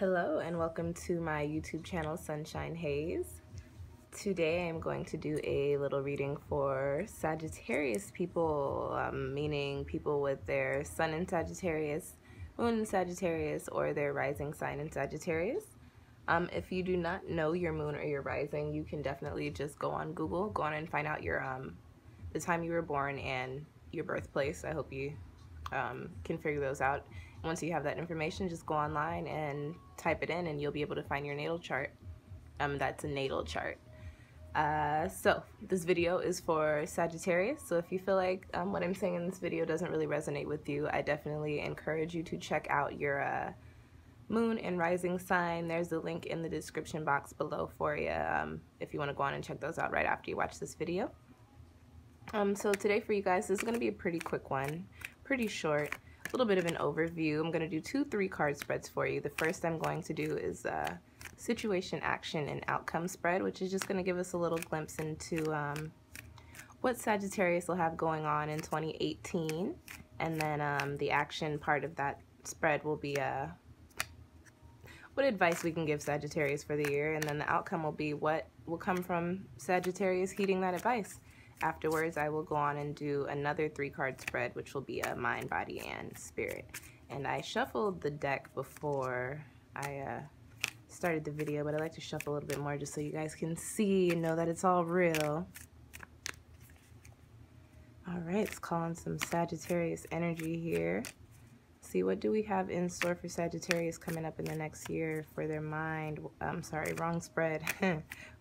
Hello and welcome to my YouTube channel Sunshine Haze. Today I'm going to do a little reading for Sagittarius people, meaning people with their sun in Sagittarius, moon in Sagittarius, or their rising sign in Sagittarius. If you do not know your moon or your rising, you can definitely just go on Google, go on and find out your the time you were born and your birthplace. I hope you can figure those out. Once you have that information, just go online and type it in and you'll be able to find your natal chart. That's a natal chart. So this video is for Sagittarius. So if you feel like what I'm saying in this video doesn't really resonate with you, I definitely encourage you to check out your moon and rising sign. There's a link in the description box below for you if you want to go on and check those out right after you watch this video. So today for you guys, this is going to be a pretty quick one, pretty short. A little bit of an overview. I'm going to do 2 3-card spreads for you. The first I'm going to do is situation, action, and outcome spread, which is just going to give us a little glimpse into what Sagittarius will have going on in 2018. And then the action part of that spread will be what advice we can give Sagittarius for the year. And then the outcome will be what will come from Sagittarius heeding that advice. Afterwards, I will go on and do another 3-card spread, which will be a mind, body, and spirit. And I shuffled the deck before I started the video, but I like to shuffle a little bit more just so you guys can see and know that it's all real. All right, let's call on some Sagittarius energy here. See, what do we have in store for Sagittarius coming up in the next year for their mind? I'm sorry, wrong spread.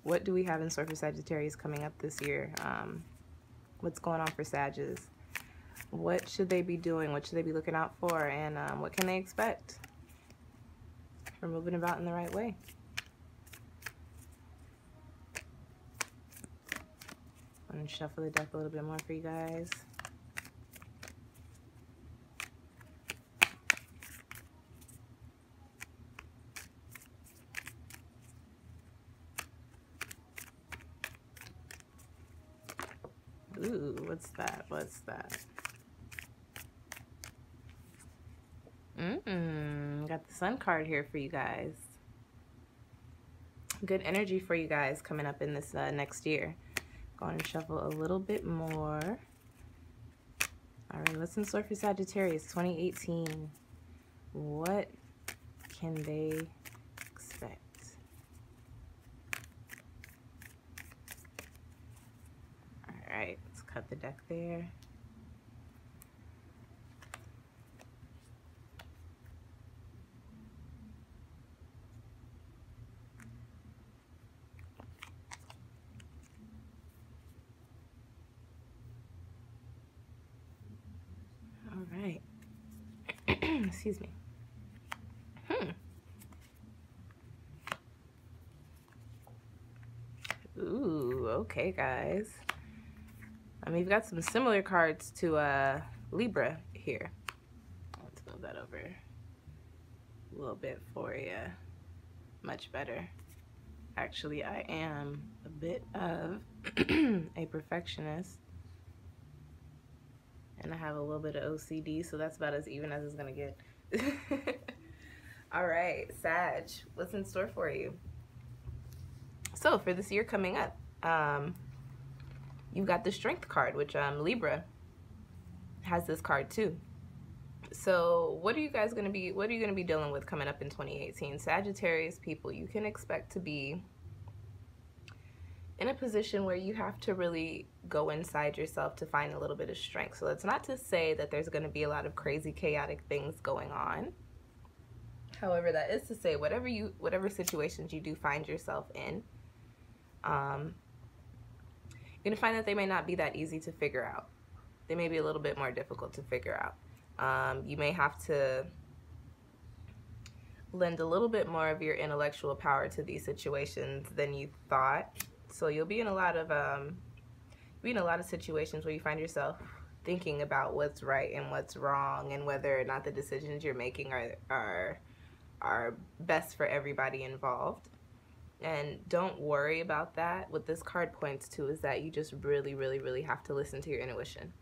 What do we have in store for Sagittarius coming up this year? What's going on for Sagittarius? What should they be doing? What should they be looking out for? And what can they expect for moving about in the right way? I'm going to shuffle the deck a little bit more for you guys. Ooh, what's that? What's that? Got the Sun card here for you guys. Good energy for you guys coming up in this next year. Go on and shuffle a little bit more. All right, what's in store for Sagittarius 2018? What can they expect? All right, let's cut the deck there. All right. Excuse me. Ooh, okay, guys. We've got some similar cards to Libra here. Let's move that over a little bit for you. Much better. Actually, I am a bit of a perfectionist. And I have a little bit of OCD, so that's about as even as it's gonna get. All right, Sag, what's in store for you? So for this year coming up, you've got the Strength card, which Libra has this card too. So what are you gonna be dealing with coming up in 2018? Sagittarius people, you can expect to be in a position where you have to really go inside yourself to find a little bit of strength. So that's not to say that there's going to be a lot of crazy, chaotic things going on. However, that is to say, whatever situations you do find yourself in, you're going to find that they may not be that easy to figure out. They may be a little bit more difficult to figure out. You may have to lend a little bit more of your intellectual power to these situations than you thought. So you'll be in a lot of situations where you find yourself thinking about what's right and what's wrong and whether or not the decisions you're making are best for everybody involved. And don't worry about that. What this card points to is that you just really, really, really have to listen to your intuition.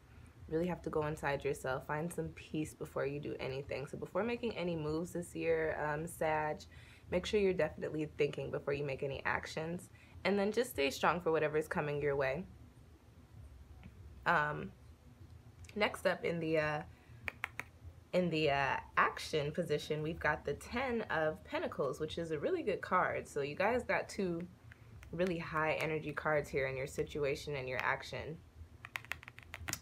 Really have to go inside yourself, find some peace before you do anything. So before making any moves this year, Sag, make sure you're definitely thinking before you make any actions. And then just stay strong for whatever is coming your way. Next up in the action position, we've got the 10 of Pentacles, which is a really good card. So you guys got two really high energy cards here in your situation and your action,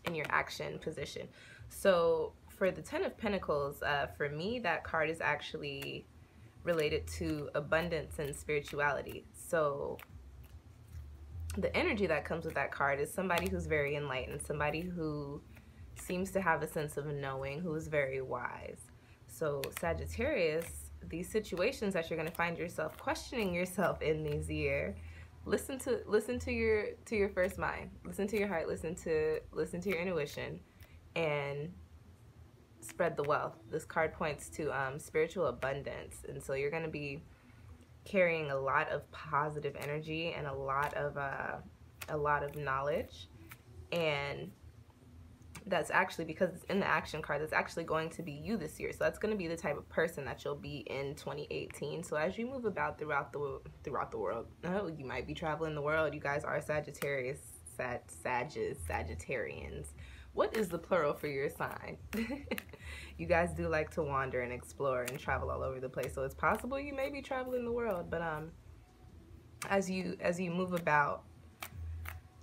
in your action position. So for the 10 of Pentacles, for me, that card is actually related to abundance and spirituality. So the energy that comes with that card is somebody who's very enlightened, somebody who seems to have a sense of knowing, who is very wise. So Sagittarius, these situations that you're going to find yourself questioning yourself in this year, listen to your first mind, listen to your heart, listen to your intuition, and spread the wealth. This card points to spiritual abundance, and so you're going to be carrying a lot of positive energy and a lot of knowledge, and that's actually, because it's in the action card, that's actually going to be you this year. So that's going to be the type of person that you'll be in 2018. So as you move about throughout the world, you might be traveling the world. You guys are Sagittarius, Sagittarians. What is the plural for your sign? You guys do like to wander and explore and travel all over the place. So it's possible you may be traveling the world, but as you move about,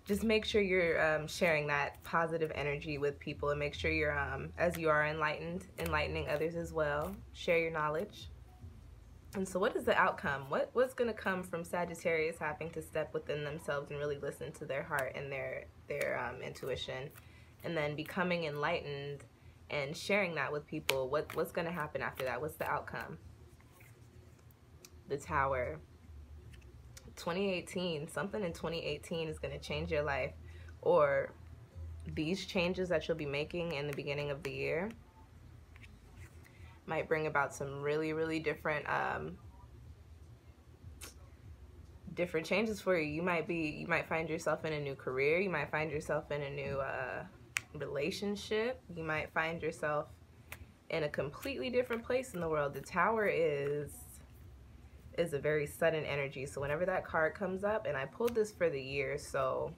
just make sure you're sharing that positive energy with people, and make sure you're, as you are enlightening others as well. Share your knowledge. And so what is the outcome? What's going to come from Sagittarius having to step within themselves and really listen to their heart and their intuition, and then becoming enlightened and sharing that with people? What's going to happen after that? What's the outcome? The Tower. 2018, something in 2018 is going to change your life, or these changes that you'll be making in the beginning of the year might bring about some really different changes for you. You might find yourself in a new career, you might find yourself in a new relationship, you might find yourself in a completely different place in the world. The Tower is a very sudden energy. So whenever that card comes up, and I pulled this for the year, so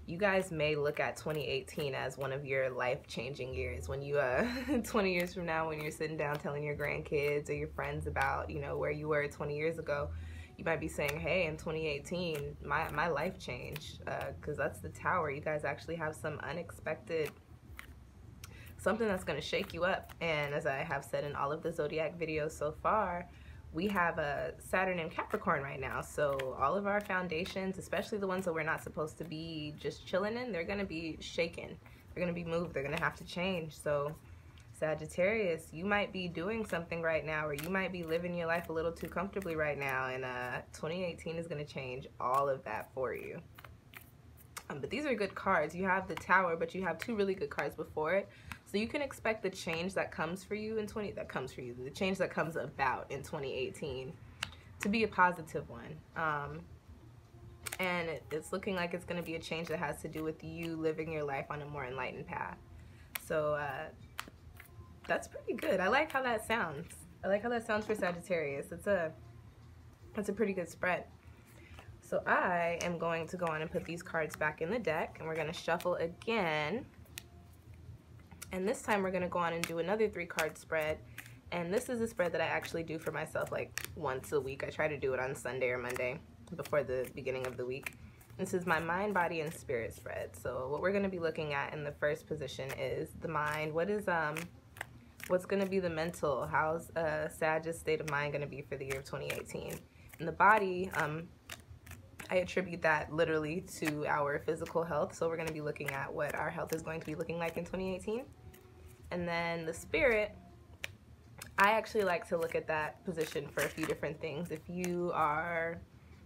you guys may look at 2018 as one of your life-changing years. When you 20 years from now, when you're sitting down telling your grandkids or your friends about, you know, where you were 20 years ago, you might be saying, hey, in 2018 my life changed, because that's the Tower. You guys actually have some unexpected, something that's going to shake you up. And as I have said in all of the zodiac videos so far, we have a Saturn in Capricorn right now, so all of our foundations, especially the ones that we're not supposed to be just chilling in, they're going to be shaken, they're going to be moved, they're going to have to change. So Sagittarius, you might be doing something right now, or you might be living your life a little too comfortably right now, and 2018 is going to change all of that for you. But these are good cards. You have the Tower, but you have two really good cards before it. So you can expect the change that comes for you in the change that comes about in 2018 to be a positive one. And it's looking like it's going to be a change that has to do with you living your life on a more enlightened path. So that's pretty good. I like how that sounds. I like how that sounds for Sagittarius. It's a pretty good spread. So I am going to go on and put these cards back in the deck, and we're going to shuffle again. And this time we're going to go on and do another 3-card spread. And this is a spread that I actually do for myself like once a week. I try to do it on Sunday or Monday before the beginning of the week. This is my mind, body, and spirit spread. So what we're going to be looking at in the first position is the mind. What's going to be the mental? How's Sag's state of mind going to be for the year of 2018? And the body, I attribute that literally to our physical health. So we're going to be looking at what our health is going to be looking like in 2018. And then the spirit, I actually like to look at that position for a few different things. If you are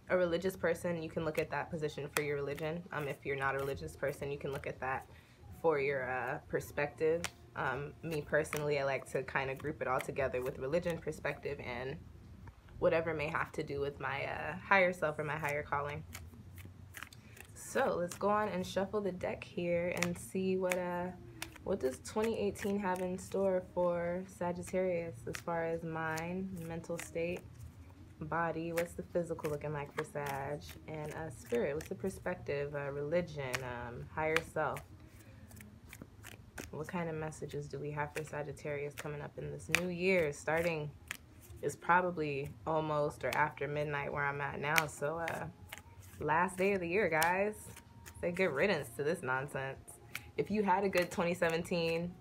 a religious person, you can look at that position for your religion. If you're not a religious person, you can look at that for your perspective. Me personally, I like to kind of group it all together with religion, perspective, and whatever may have to do with my higher self or my higher calling. So let's go on and shuffle the deck here and see what What does 2018 have in store for Sagittarius as far as mind, mental state, body? What's the physical looking like for Sag? And spirit, what's the perspective, religion, higher self? What kind of messages do we have for Sagittarius coming up in this new year? Starting is probably almost or after midnight where I'm at now. So last day of the year, guys. Say good riddance to this nonsense. If you had a good 2017,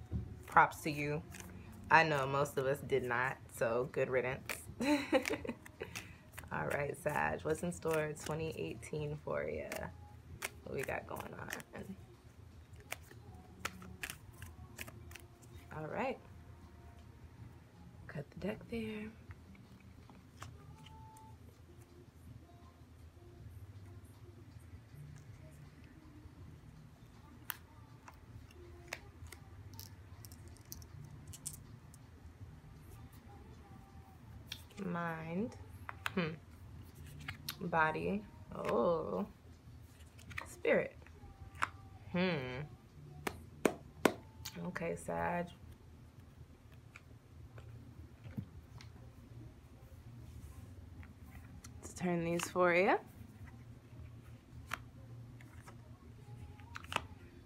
props to you. I know most of us did not, so good riddance. All right, Sag, what's in store 2018 for you? What we got going on? All right. Cut the deck there. Mind. Body. Oh. Spirit. Okay, Sag. Let's turn these for you.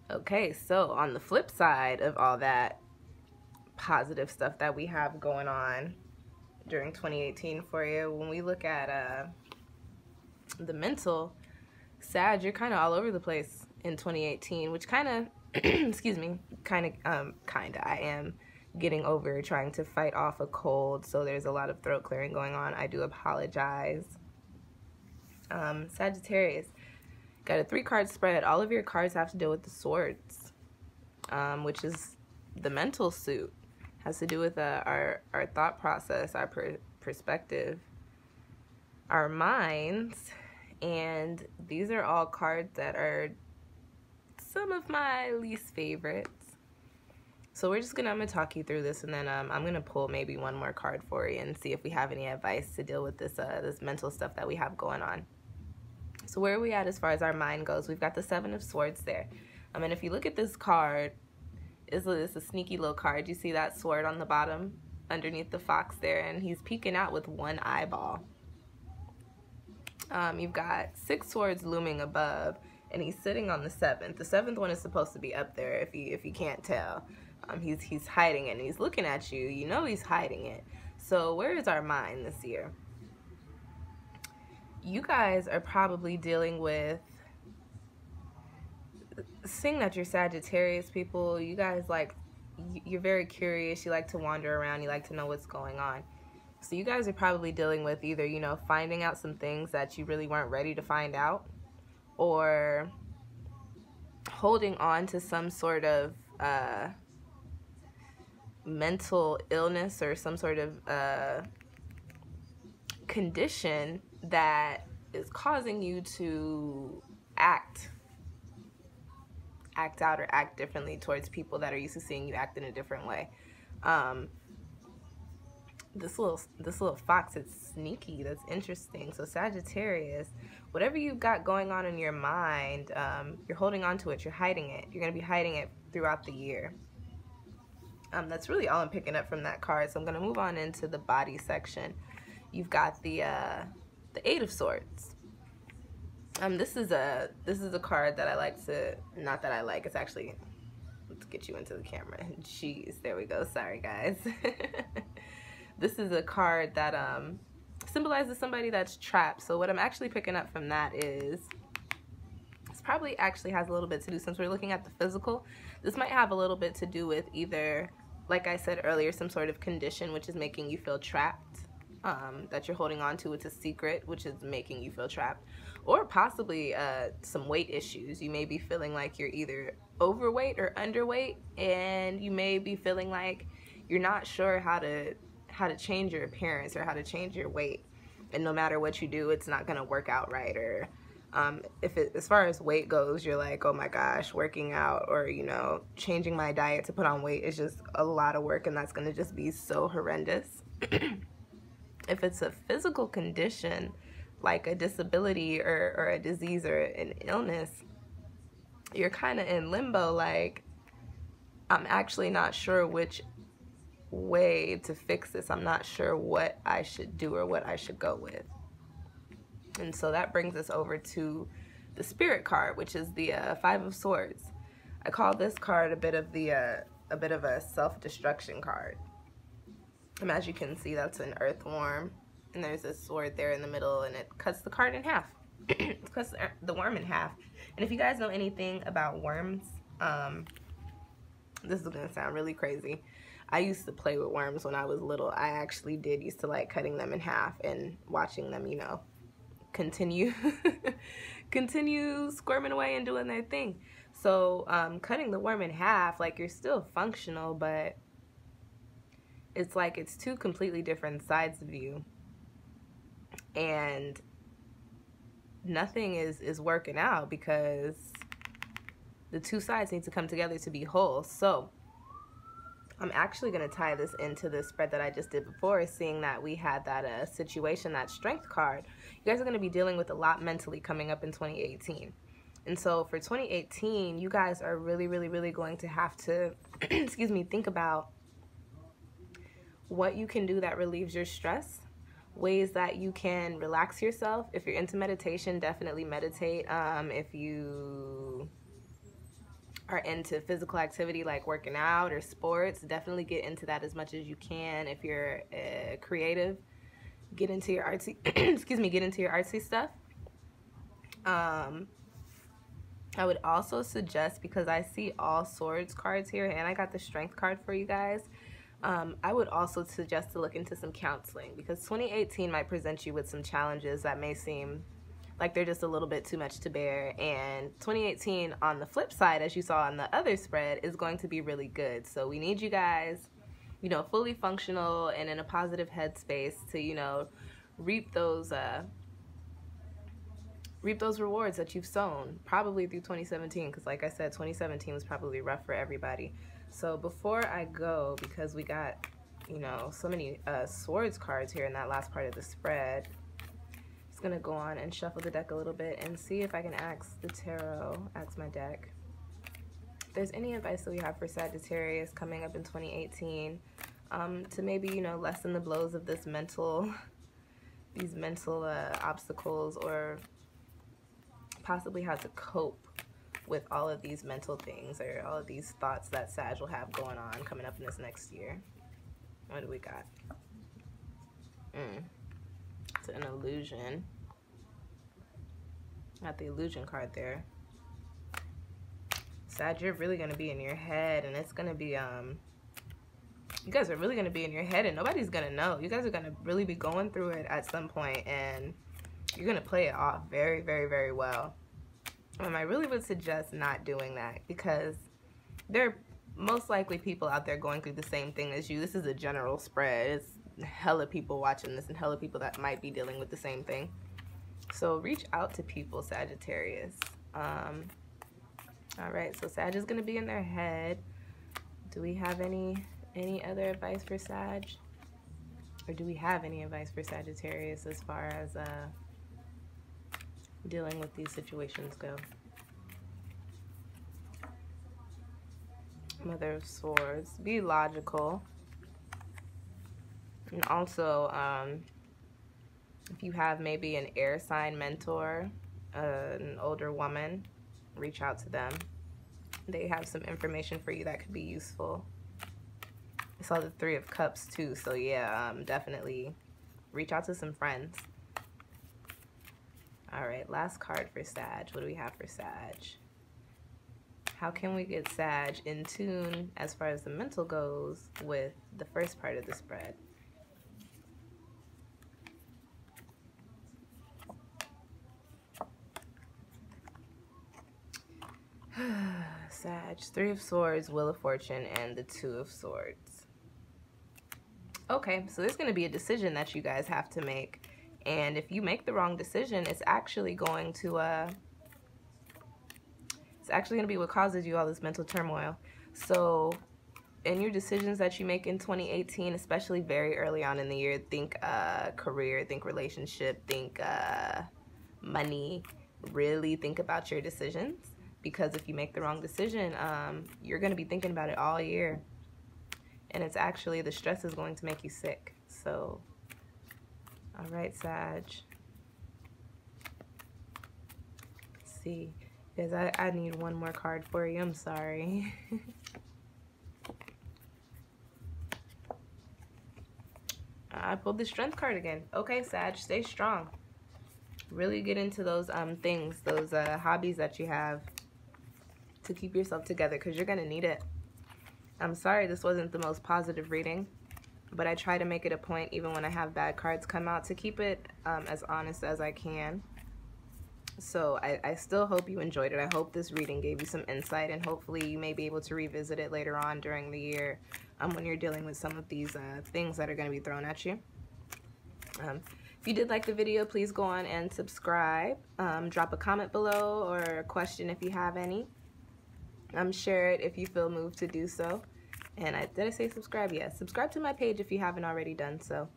Okay, so on the flip side of all that positive stuff that we have going on during 2018 for you, when we look at the mental, Sag, you're kind of all over the place in 2018, which kind of, excuse me, I am getting over trying to fight off a cold, so there's a lot of throat clearing going on. I do apologize. Sagittarius, got a 3-card spread. All of your cards have to deal with the swords, which is the mental suit. Has to do with our thought process, our perspective, our minds, and these are all cards that are some of my least favorites. So I'm gonna talk you through this, and then I'm gonna pull maybe one more card for you and see if we have any advice to deal with this this mental stuff that we have going on. So where are we at as far as our mind goes? We've got the 7 of Swords there. And if you look at this card, it's a sneaky little card. You see that sword on the bottom underneath the fox there, and he's peeking out with one eyeball. You've got 6 swords looming above, and he's sitting on the 7th. The 7th one is supposed to be up there if you can't tell. He's hiding it, and he's looking at you. You know he's hiding it. So where is our mind this year? You guys are probably dealing with, seeing that you're Sagittarius people, you guys you're very curious, you like to wander around, you like to know what's going on. So you guys are probably dealing with either, finding out some things that you really weren't ready to find out, or holding on to some sort of mental illness or some sort of condition that is causing you to act out or act differently towards people that are used to seeing you act in a different way. This little fox, it's sneaky. That's interesting. So Sagittarius, whatever you've got going on in your mind, you're holding on to it. You're hiding it. You're going to be hiding it throughout the year. That's really all I'm picking up from that card. So I'm going to move on into the body section. You've got the 8 of Swords. This is a card that I like to, not that I like, it's actually, let's get you into the camera. Jeez, there we go. Sorry, guys. This is a card that symbolizes somebody that's trapped. So what I'm actually picking up from that is, this probably actually has a little bit to do, since we're looking at the physical, this might have a little bit to do with either, like I said earlier, some sort of condition which is making you feel trapped, that you're holding on to. It's a secret which is making you feel trapped, or possibly some weight issues. You may be feeling like you're either overweight or underweight, and you may be feeling like you're not sure how to change your appearance or how to change your weight, and no matter what you do, it's not going to work out right. Or as far as weight goes, you're like, oh my gosh, working out or changing my diet to put on weight is just a lot of work, and that's going to just be so horrendous. If it's a physical condition like a disability or a disease or an illness, you're kind of in limbo, like, I'm actually not sure which way to fix this. I'm not sure what I should do or what I should go with. And so that brings us over to the Spirit card, which is the Five of Swords. I call this card a bit of a self-destruction card. And as you can see, that's an earthworm, and there's a sword there in the middle, and it cuts the card in half. It cuts the worm in half. And if you guys know anything about worms, this is gonna sound really crazy. I used to play with worms when I was little. I actually used to like cutting them in half and watching them, you know, continue squirming away and doing their thing. So cutting the worm in half, like, you're still functional, but it's like it's two completely different sides of you, and nothing is working out because the two sides need to come together to be whole. So I'm actually going to tie this into the spread that I just did before, seeing that we had that situation, that strength card. You guys are going to be dealing with a lot mentally coming up in 2018. And so for 2018, you guys are really, really, really going to have to, excuse me, think about what you can do that relieves your stress, ways that you can relax yourself. If you're into meditation, definitely meditate. If you are into physical activity like working out or sports, definitely get into that as much as you can. If you're creative, get into your artsy excuse me, get into your artsy stuff. I would also suggest, because I see all swords cards here and I got the strength card for you guys, I would also suggest to look into some counseling, because 2018 might present you with some challenges that may seem like they're just a little bit too much to bear. And 2018, on the flip side, as you saw on the other spread, is going to be really good. So we need you guys, you know, fully functional and in a positive headspace to, you know, reap those rewards that you've sown, probably through 2017, because like I said, 2017 was probably rough for everybody. So before I go, because we got, you know, so many swords cards here in that last part of the spread, just gonna go on and shuffle the deck a little bit and see if I can ask the tarot, ask my deck, if there's any advice that we have for Sagittarius coming up in 2018, to maybe, you know, lessen the blows of this these mental obstacles, or possibly how to cope with all of these mental things or all of these thoughts that Sag will have going on coming up in this next year. What do we got? It's an illusion. Got the illusion card there. Sag, you're really going to be in your head, and it's going to be, you guys are really going to be in your head, and nobody's going to know. You guys are going to really be going through it at some point, and you're going to play it off very, very, very well. I really would suggest not doing that, because there are most likely people out there going through the same thing as you. This is a general spread. It's hella people watching this and hella people that might be dealing with the same thing. So reach out to people, Sagittarius. All right, so Sag is going to be in their head. Do we have any other advice for Sag? Or do we have any advice for Sagittarius as far as dealing with these situations go? Mother of Swords. Be logical. And also, if you have maybe an air sign mentor, an older woman, reach out to them. They have some information for you that could be useful. I saw the Three of Cups too, so yeah, definitely reach out to some friends. All right, last card for Sag. What do we have for Sag? How can we get Sag in tune as far as the mental goes with the first part of the spread? Sag, Three of Swords, Wheel of Fortune, and the Two of Swords. Okay, so there's going to be a decision that you guys have to make. And if you make the wrong decision, it's actually going to be what causes you all this mental turmoil. So in your decisions that you make in 2018, especially very early on in the year, think career, think relationship, think money. Really think about your decisions, because if you make the wrong decision, you're going to be thinking about it all year. And it's actually, the stress is going to make you sick. So, all right, Sag. Let's see. Because I need one more card for you. I'm sorry. I pulled the Strength card again. Okay, Sag, stay strong. Really get into those things, those hobbies that you have to keep yourself together, because you're going to need it. I'm sorry this wasn't the most positive reading, but I try to make it a point, even when I have bad cards come out, to keep it as honest as I can. So I still hope you enjoyed it. I hope this reading gave you some insight, and hopefully you may be able to revisit it later on during the year when you're dealing with some of these things that are going to be thrown at you. If you did like the video, please go on and subscribe. Drop a comment below, or a question if you have any. Share it if you feel moved to do so. And did I say subscribe? Yes. Subscribe to my page if you haven't already done so.